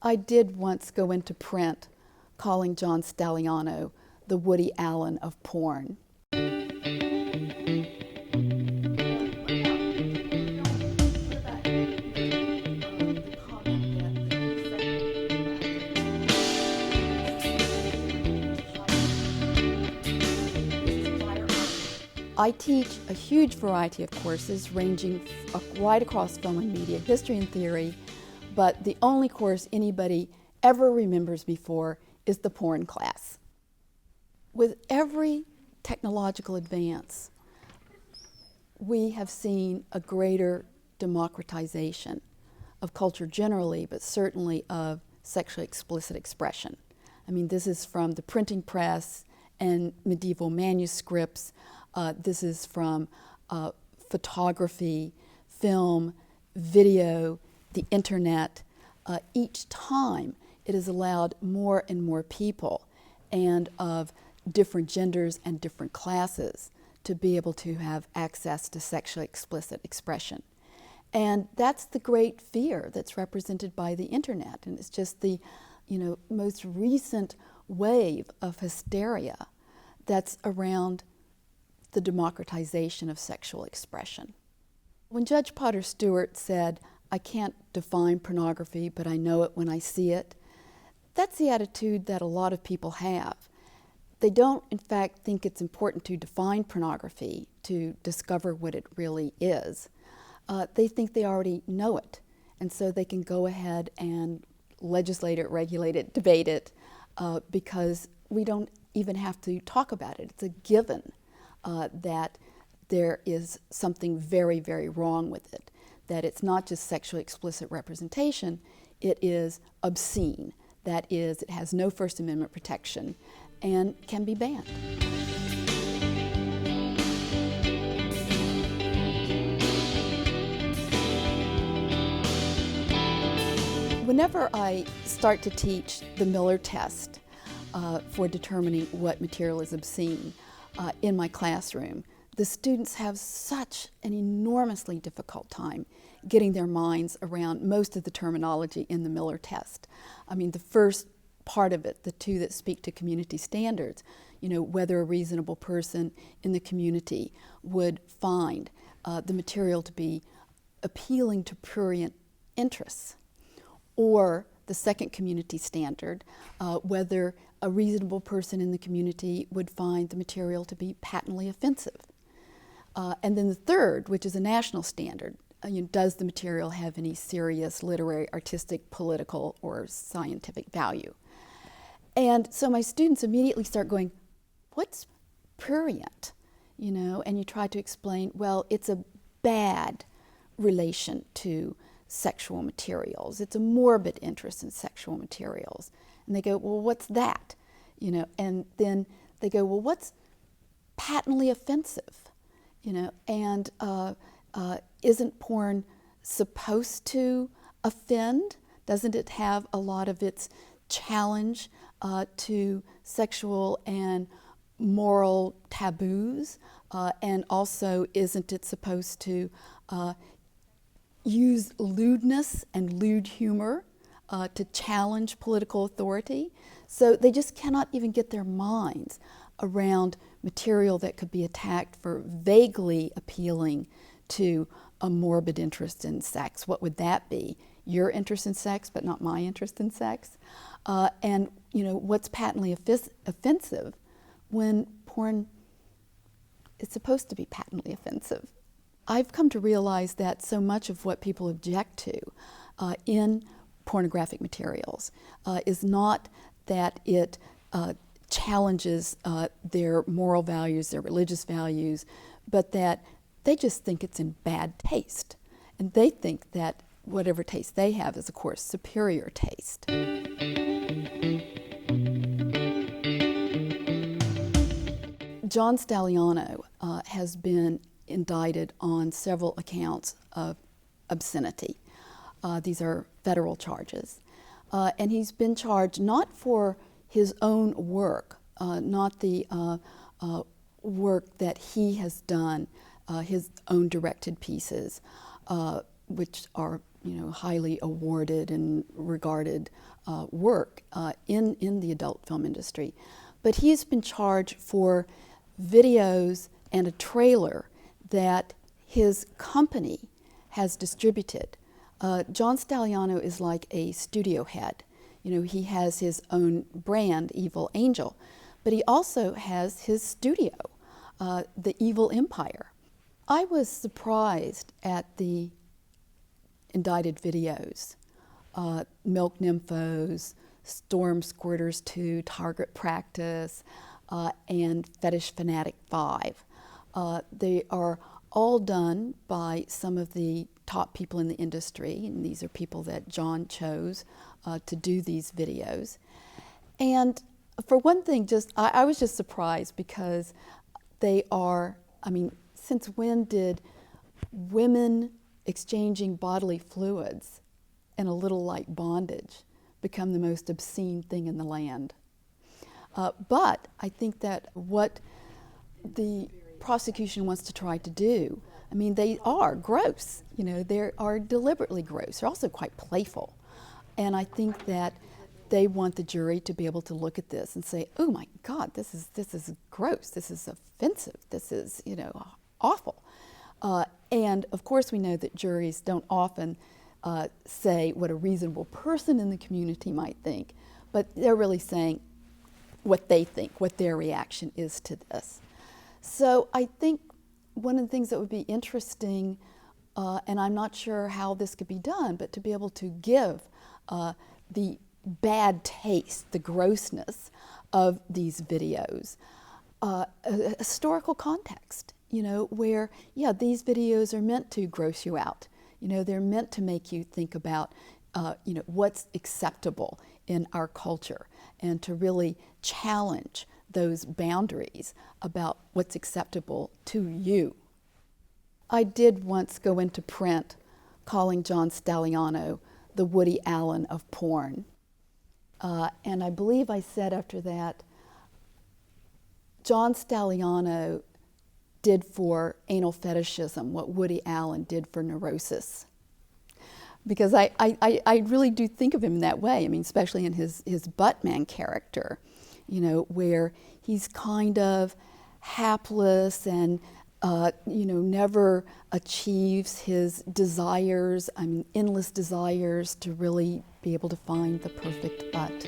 I did once go into print calling John Stagliano the Woody Allen of porn. I teach a huge variety of courses ranging right across film and media, history and theory, but the only course anybody ever remembers me for is the porn class. With every technological advance, we have seen a greater democratization of culture generally, but certainly of sexually explicit expression. I mean, this is from the printing press and medieval manuscripts. This is from photography, film, video, the internet. Each time it has allowed more and more people and of different genders and different classes to be able to have access to sexually explicit expression. And that's the great fear that's represented by the internet. And it's just the most recent wave of hysteria that's around the democratization of sexual expression. When Judge Potter Stewart said, "I can't define pornography, but I know it when I see it," that's the attitude that a lot of people have. They don't, in fact, think it's important to define pornography, to discover what it really is. They think they already know it, and so they can go ahead and legislate it, regulate it, debate it, because we don't even have to talk about it. It's a given that there is something very, very wrong with it, that it's not just sexually explicit representation, it is obscene. That is, it has no First Amendment protection and can be banned. Whenever I start to teach the Miller test for determining what material is obscene in my classroom, the students have such an enormously difficult time getting their minds around most of the terminology in the Miller test. I mean, the first part of it, the two that speak to community standards, whether a reasonable person in the community would find the material to be appealing to prurient interests, or the second community standard, whether a reasonable person in the community would find the material to be patently offensive. And then the third, which is a national standard, does the material have any serious literary, artistic, political, or scientific value? And so my students immediately start going, what's prurient? And you try to explain, well, it's a bad relation to sexual materials. It's a morbid interest in sexual materials. And they go, well, what's that? And then they go, well, what's patently offensive? And isn't porn supposed to offend? Doesn't it have a lot of its challenge to sexual and moral taboos? And also, isn't it supposed to use lewdness and lewd humor to challenge political authority? So they just cannot even get their minds around material that could be attacked for vaguely appealing to a morbid interest in sex. What would that be? Your interest in sex, but not my interest in sex? And what's patently offensive when porn is supposed to be patently offensive? I've come to realize that so much of what people object to in pornographic materials is not that it challenges their moral values, their religious values, but that they just think it's in bad taste. And they think that whatever taste they have is, of course, superior taste. John Stagliano has been indicted on several accounts of obscenity. These are federal charges. And he's been charged not for his own work, not the work that he has done, his own directed pieces, which are highly awarded and regarded work in the adult film industry. But he's been charged for videos and a trailer that his company has distributed. John Stagliano is like a studio head. He has his own brand, Evil Angel, but he also has his studio, the Evil Empire. I was surprised at the indicted videos, Milk Nymphos, Storm Squirters 2, Target Practice, and Fetish Fanatic 5. They are all done by some of the top people in the industry, and these are people that John chose to do these videos. And for one thing, I was just surprised because they are, since when did women exchanging bodily fluids and a little like bondage become the most obscene thing in the land? But I think that what the prosecution wants to try to do, they are gross. They are deliberately gross. They're also quite playful. And I think that they want the jury to be able to look at this and say, oh my God, this is gross, this is offensive, this is, awful. And of course we know that juries don't often say what a reasonable person in the community might think, but they're really saying what they think, what their reaction is to this. So I think one of the things that would be interesting, and I'm not sure how this could be done, but to be able to give the bad taste, the grossness of these videos, a historical context, where, these videos are meant to gross you out. They're meant to make you think about, what's acceptable in our culture and to really challenge those boundaries about what's acceptable to you. I did once go into print calling John Stagliano the Woody Allen of porn. And I believe I said after that, John Stagliano did for anal fetishism what Woody Allen did for neurosis. Because I really do think of him in that way, especially in his Buttman character, where he's kind of hapless and, never achieves his desires, endless desires to really be able to find the perfect butt.